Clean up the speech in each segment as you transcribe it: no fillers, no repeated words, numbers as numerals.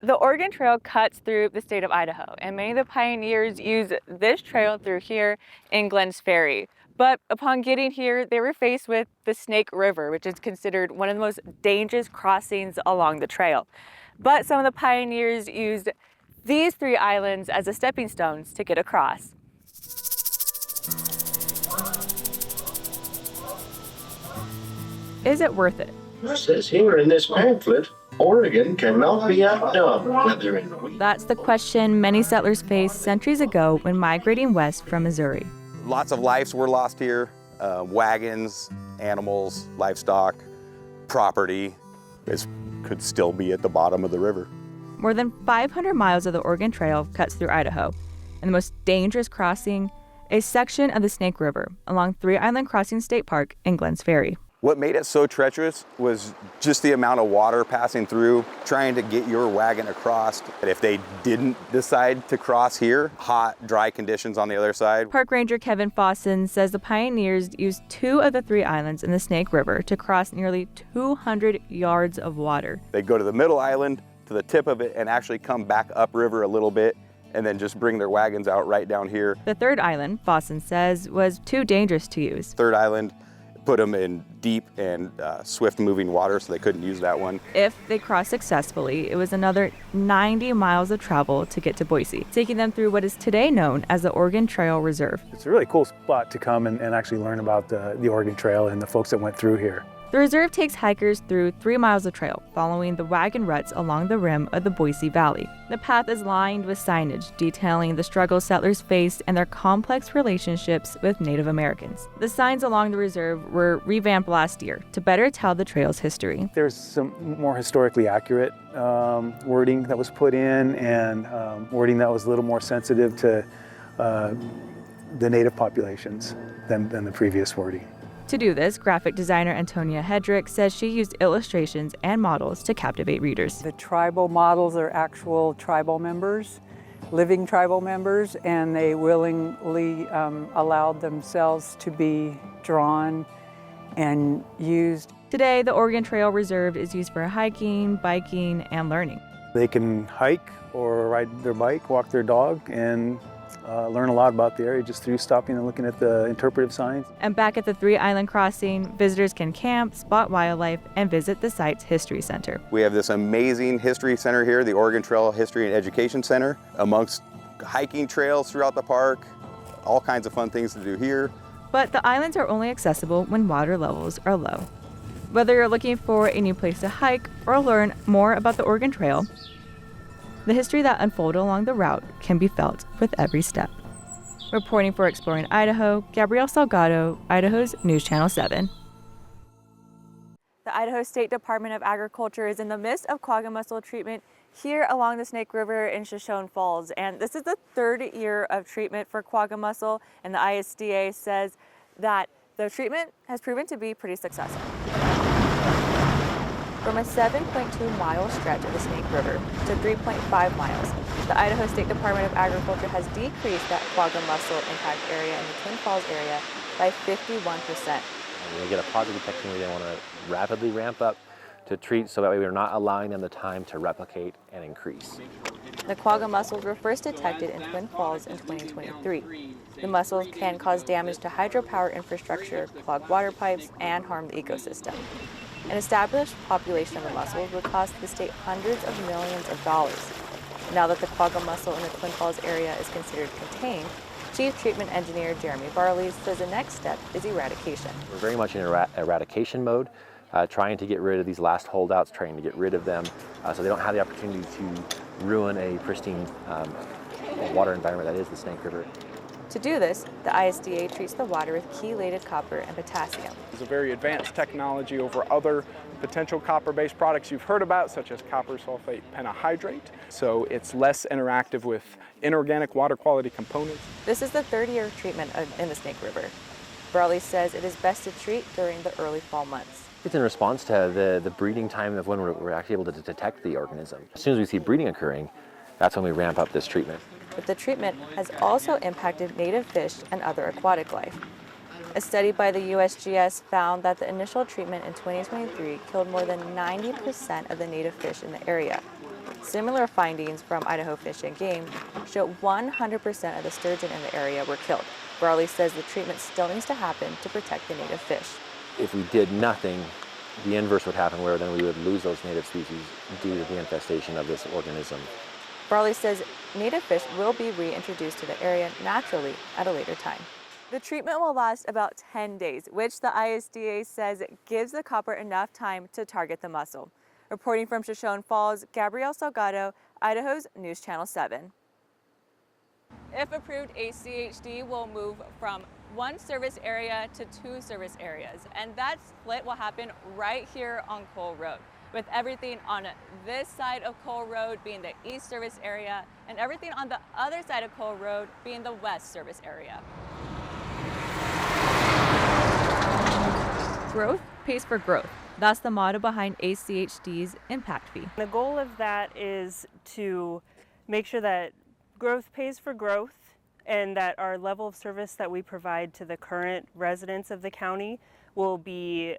The Oregon Trail cuts through the state of Idaho, and many of the pioneers use this trail through here in Glenns Ferry. But upon getting here, they were faced with the Snake River, which is considered one of the most dangerous crossings along the trail. But some of the pioneers used these 3 islands as the stepping stones to get across. Is it worth it? It says here in this pamphlet, Oregon cannot be outdone, whether in wheat. That's the question many settlers faced centuries ago when migrating west from Missouri. Lots of lives were lost here, wagons, animals, livestock, property. This could still be at the bottom of the river. More than 500 miles of the Oregon Trail cuts through Idaho, and the most dangerous crossing, a section of the Snake River along 3 Island Crossing State Park in Glenns Ferry. What made it so treacherous was just the amount of water passing through, trying to get your wagon across. If they didn't decide to cross here, hot, dry conditions on the other side. Park Ranger Kevin Fossen says the pioneers used 2 of the 3 islands in the Snake River to cross nearly 200 yards of water. They'd go to the middle island, to the tip of it, and actually come back upriver a little bit, and then just bring their wagons out right down here. The 3rd island, Fossen says, was too dangerous to use. 3rd island, put them in deep and swift-moving water, so they couldn't use that one. If they crossed successfully, it was another 90 miles of travel to get to Boise, taking them through what is today known as the Oregon Trail Reserve. It's a really cool spot to come and actually learn about the Oregon Trail and the folks that went through here. The reserve takes hikers through 3 miles of trail, following the wagon ruts along the rim of the Boise Valley. The path is lined with signage detailing the struggles settlers faced and their complex relationships with Native Americans. The signs along the reserve were revamped last year to better tell the trail's history. There's some more historically accurate wording that was put in, and wording that was a little more sensitive to the Native populations than the previous wording. To do this, graphic designer Antonia Hedrick says she used illustrations and models to captivate readers. The tribal models are actual tribal members, living tribal members, and they willingly allowed themselves to be drawn and used. Today, the Oregon Trail Reserve is used for hiking, biking, and learning. They can hike or ride their bike, walk their dog, and learn a lot about the area just through stopping and looking at the interpretive signs. And back at the 3 Island Crossing, visitors can camp, spot wildlife, and visit the site's history center. We have this amazing history center here, the Oregon Trail History and Education Center, amongst hiking trails throughout the park, all kinds of fun things to do here. But the islands are only accessible when water levels are low. Whether you're looking for a new place to hike or learn more about the Oregon Trail, the history that unfolded along the route can be felt with every step. Reporting for Exploring Idaho, Gabrielle Salgado, Idaho's News Channel 7. The Idaho State Department of Agriculture is in the midst of quagga mussel treatment here along the Snake River in Shoshone Falls. And this is the 3rd year of treatment for quagga mussel, and the ISDA says that the treatment has proven to be pretty successful. From a 7.2-mile stretch of the Snake River to 3.5 miles, the Idaho State Department of Agriculture has decreased that quagga mussel impact area in the Twin Falls area by 51%. When we get a positive detection, we then want to rapidly ramp up to treat so that way we're not allowing them the time to replicate and increase. The quagga mussels were first detected in Twin Falls in 2023. The mussels can cause damage to hydropower infrastructure, clog water pipes, and harm the ecosystem. An established population of the mussels would cost the state hundreds of millions of dollars. Now that the quagga mussel in the Twin Falls area is considered contained, Chief Treatment Engineer Jeremy Barley says the next step is eradication. We're very much in eradication mode, trying to get rid of these last holdouts, trying to get rid of them so they don't have the opportunity to ruin a pristine water environment that is the Snake River. To do this, the ISDA treats the water with chelated copper and potassium. It's a very advanced technology over other potential copper-based products you've heard about, such as copper sulfate pentahydrate. So it's less interactive with inorganic water quality components. This is the 3rd year of treatment in the Snake River. Barley says it is best to treat during the early fall months. It's in response to the breeding time of when we're actually able to detect the organism. As soon as we see breeding occurring, that's when we ramp up this treatment. But the treatment has also impacted native fish and other aquatic life. A study by the USGS found that the initial treatment in 2023 killed more than 90% of the native fish in the area. Similar findings from Idaho Fish and Game show 100% of the sturgeon in the area were killed. Brawley says the treatment still needs to happen to protect the native fish. If we did nothing, the inverse would happen, where then we would lose those native species due to the infestation of this organism. Brawley says native fish will be reintroduced to the area naturally at a later time. The treatment will last about 10 days, which the ISDA says gives the copper enough time to target the mussel. Reporting from Shoshone Falls, Gabrielle Salgado, Idaho's News Channel 7. If approved, ACHD will move from one service area to 2 service areas, and that split will happen right here on Cole Road, with everything on this side of Cole Road being the east service area and everything on the other side of Cole Road being the west service area. Growth pays for growth. That's the motto behind ACHD's impact fee. The goal of that is to make sure that growth pays for growth and that our level of service that we provide to the current residents of the county will be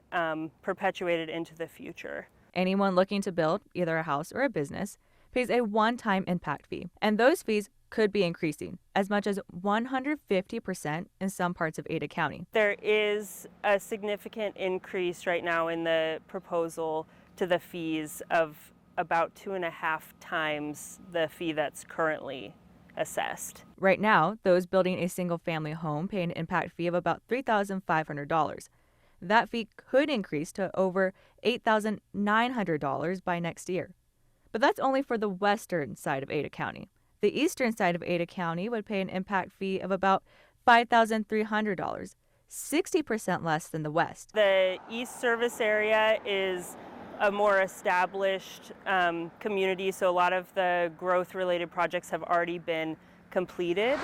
perpetuated into the future. Anyone looking to build either a house or a business pays a one-time impact fee, and those fees could be increasing as much as 150% in some parts of Ada County. There is a significant increase right now in the proposal to the fees of about 2.5 times the fee that's currently assessed. Right now, those building a single-family home pay an impact fee of about $3,500. That fee could increase to over $8,900 by next year. But that's only for the western side of Ada County. The eastern side of Ada County would pay an impact fee of about $5,300, 60% less than the west. The east service area is a more established community, so a lot of the growth-related projects have already been completed.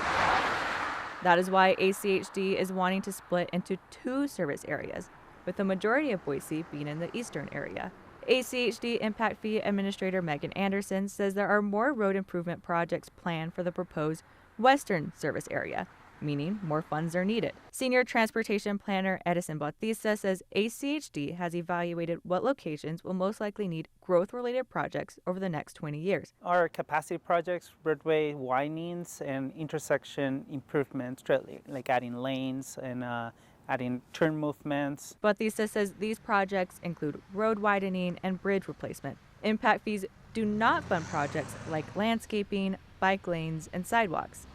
That is why ACHD is wanting to split into 2 service areas, with the majority of Boise being in the eastern area. ACHD Impact Fee Administrator Megan Anderson says there are more road improvement projects planned for the proposed western service area, meaning more funds are needed. Senior Transportation Planner Edison Bautista says ACHD has evaluated what locations will most likely need growth-related projects over the next 20 years. Our capacity projects, roadway widenings and intersection improvements, like adding lanes and adding turn movements. Bautista says these projects include road widening and bridge replacement. Impact fees do not fund projects like landscaping, bike lanes, and sidewalks.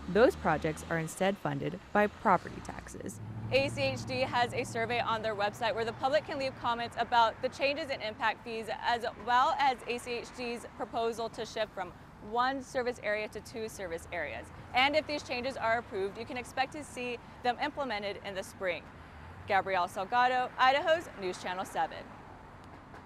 Those projects are instead funded by property taxes. ACHD has a survey on their website where the public can leave comments about the changes in impact fees, as well as ACHD's proposal to shift from 1 service area to 2 service areas. And if these changes are approved, you can expect to see them implemented in the spring. Gabrielle Salgado, Idaho's News Channel 7.